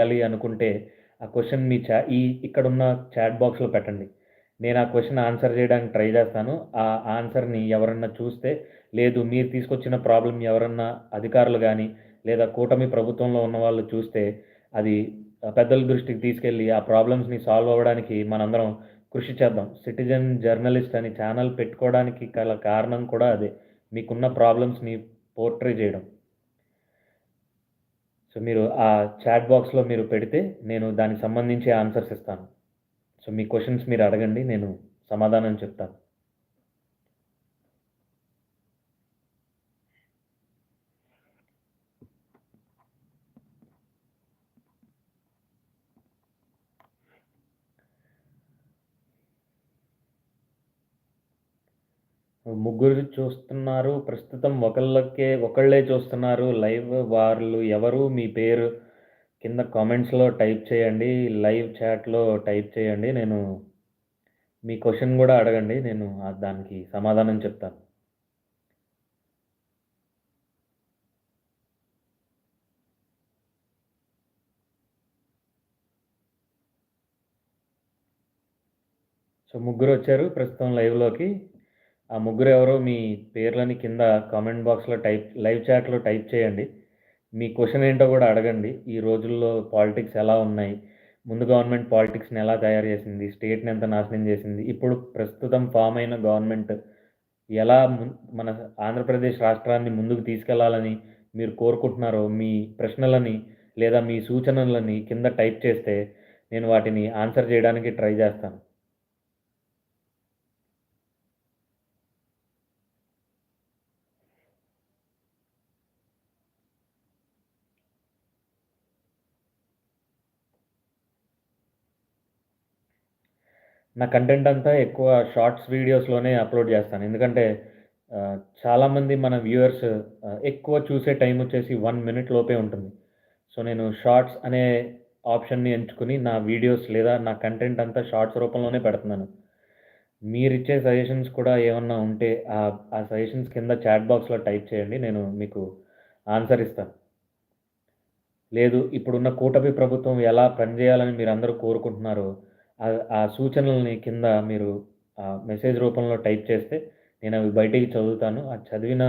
చేయాలి అనుకుంటే, ఆ క్వెషన్ మీ ఇక్కడున్న చాట్ బాక్స్‌లో పెట్టండి. నేను ఆ క్వెషన్ ఆన్సర్ చేయడానికి ట్రై చేస్తాను. ఆ ఆన్సర్‌ని ఎవరన్నా చూస్తే, లేదు మీరు తీసుకొచ్చిన ప్రాబ్లమ్ ఎవరన్నా అధికారులు గాని, లేదా కూటమి ప్రభుత్వంలో ఉన్నవాళ్ళు చూస్తే, అది పెద్దల దృష్టికి తీసుకెళ్ళి, ఆ ప్రాబ్లమ్స్‌ని సాల్వ్ అవ్వడానికి మనందరం కృషి చేద్దాం. సిటిజన్ జర్నలిస్ట్ అని ఛానెల్ పెట్టుకోవడానికి గల కారణం కూడా అదే. మీకున్న ప్రాబ్లమ్స్‌ని పోర్ట్రే చేయడం. సో, మీరు ఆ చాట్ బాక్స్‌లో మీరు పెడితే, నేను దానికి సంబంధించి ఆన్సర్స్ ఇస్తాను. సో, మీ క్వెషన్స్ మీరు అడగండి. నేను సమాధానం చెప్తాను. ముగ్గురు చూస్తున్నారు. ప్రస్తుతం ఒకళ్ళే చూస్తున్నారు లైవ్. వాళ్ళు ఎవరు? మీ పేరు కింద కామెంట్స్‌లో టైప్ చేయండి. లైవ్ చాట్‌లో టైప్ చేయండి. మీ క్వెషన్ గూడా అడగండి. నేను దానికి సమాధానం చెప్తాను. సో, ముగ్గురొచ్చారు ప్రస్తుతం లైవ్‌లోకి. ఆ ముగ్గురెవరో మీ పేర్లని కింద కామెంట్ బాక్స్‌లో లైవ్ చాట్‌లో టైప్ చేయండి. మీ క్వెషన్ ఏంటో గూడా అడగండి. ఈ రోజుల్లో పాలిటిక్స్ ఎలా ఉన్నాయి? ముందు గవర్నమెంట్ పాలిటిక్స్‌ని ఎలా తయారు చేసింది? స్టేట్‌ని ఎంత నాశనం చేసింది? ఇప్పుడు ప్రస్తుతం ఫార్మ్ అయిన గవర్నమెంట్ ఎలా మన ఆంధ్రప్రదేశ్ రాష్ట్రాన్ని ముందుకు తీసుకెళ్లాలని మీరు కోరుకుంటున్నారో మీ ప్రశ్నలని లేదా మీ సూచనలని కింద టైప్ చేస్తే నేను వాటిని ఆన్సర్ చేయడానికి ట్రై చేస్తాను. నా కంటెంట్ అంతా ఎక్కువ షార్ట్స్ వీడియోస్‌లోనే అప్‌లోడ్ చేస్తాను. ఎందుకంటే చాలామంది మన వ్యూవర్స్ ఎక్కువ చూసే టైం వచ్చేసి 1 మినిట్ లోపే ఉంటుంది. సో, నేను షార్ట్స్ అనే ఆప్షన్‌ని ఎంచుకొని నా వీడియోస్ లేదా నా కంటెంట్ అంతా షార్ట్స్ రూపంలోనే పెడుతున్నాను. మీరిచ్చే సజెషన్స్ కూడా ఏమన్నా ఉంటే ఆ సజెషన్స్ కింద చాట్ బాక్స్‌లో టైప్ చేయండి. నేను మీకు ఆన్సర్ ఇస్తాను. లేదు ఇప్పుడున్న కూటమి ప్రభుత్వం ఎలా పనిచేయాలని మీరందరూ కోరుకుంటున్నారో, ఆ సూచనలని కింద మీరు మెసేజ్ రూపంలో టైప్ చేస్తే, నేనవి బయటికి చదువుతాను. అది చదివిన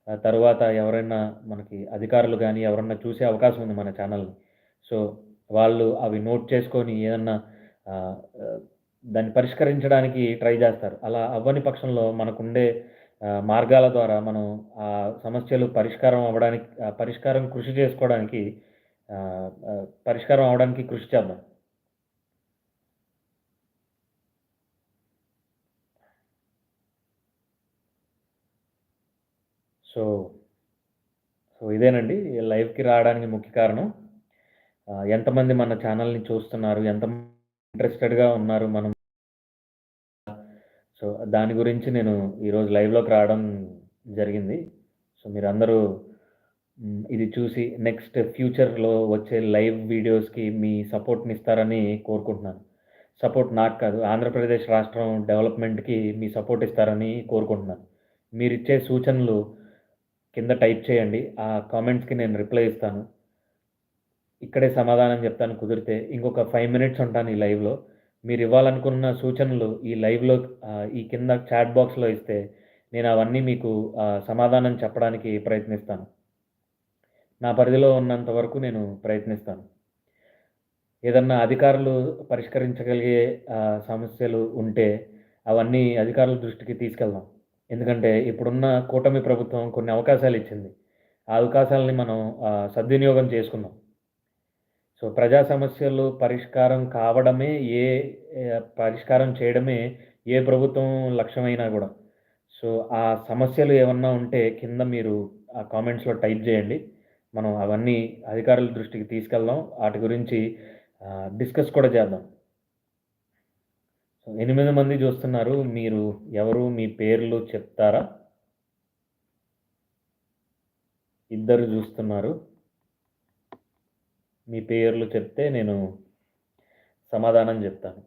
తరువాత ఎవరైనా మనకి అధికారులు గాని, ఎవరన్నా చూసే అవకాశం ఉంది మన ఛానల్‌ని. సో, వాళ్ళు అవి నోట్ చేసుకొని ఏదన్నా ఆహ్, ఆహ్, దాన్ని పరిష్కరించడానికి ట్రై జేస్తారు. అలా అవ్వని పక్షంలో మనకుండే మార్గాల ద్వారా మనం సమస్యలు పరిష్కారం కృషి చేసుకోవడానికి పరిష్కారం అవ్వడానికి కృషి చేద్దాం. సో, సో ఇదేనండి లైవ్‌కి రావడానికి ముఖ్య కారణం. ఎంతమంది మన ఛానల్‌ని చూస్తున్నారు? ఇంట్రెస్టెడ్‌గా ఉన్నారు మనం సో, దాని గురించి నేను ఈరోజు లైవ్‌లోకి రావడం జరిగింది. సో, మీరందరూ ఇది చూసి నెక్స్ట్ ఫ్యూచర్‌లో వచ్చే లైవ్ వీడియోస్‌కి మీ సపోర్ట్‌నిస్తారని కోరుకుంటున్నాను. సపోర్ట్ నాకు కాదు, ఆంధ్రప్రదేశ్ రాష్ట్రం డెవలప్‌మెంట్‌కి మీ సపోర్ట్ ఇస్తారని కోరుకుంటున్నాను. మీరిచ్చే సూచనలు కింద టైప్ చేయండి. ఆ కామెంట్స్‌కి నేను రిప్లై ఇస్తాను. ఇక్కడే సమాధానం చెప్తాను కుదిరితే. ఇంకొక 5 మినిట్స్ ఉంటాను ఈ లైవ్‌లో. మీరివ్వాలనుకున్న సూచనలు ఈ కింద చాట్ బాక్స్‌లో ఇస్తే నేనవన్నీ మీకు సమాధానం చెప్పడానికి ప్రయత్నిస్తాను. నా పరిధిలో ఉన్నంత వరకు నేను ప్రయత్నిస్తాను. ఏదన్నా అధికారులు పరిష్కరించగలిగే సమస్యలు ఉంటే అవన్నీ అధికారుల దృష్టికి తీసుకెళ్దాం. ఎందుకంటే ఇప్పుడున్న కూటమి ప్రభుత్వం కొన్ని అవకాశాలిచ్చింది. ఆ అవకాశాలని మనం సద్వినియోగం చేసుకుందాం. సో, ప్రజా సమస్యలు ఏ పరిష్కారం చేయడమే ఏ ప్రభుత్వం లక్ష్యమైనా గూడా. సో, ఆ సమస్యలు ఏమన్నా ఉంటే కింద మీరు ఆ కామెంట్స్‌లో టైప్ జేయండి. మనం అవన్నీ అధికారుల దృష్టికి తీసుకెళ్దాం. ఆటి గురించి డిస్కస్ కూడా చేద్దాం. సో, 8 మంది జూస్తున్నారు. మీరు ఎవరు? మీ పేర్లు చెప్తారా? ఇద్దరు జూస్తున్నారు. మీ పేర్లు చెప్తే నేను సమాధానం జెప్తాను.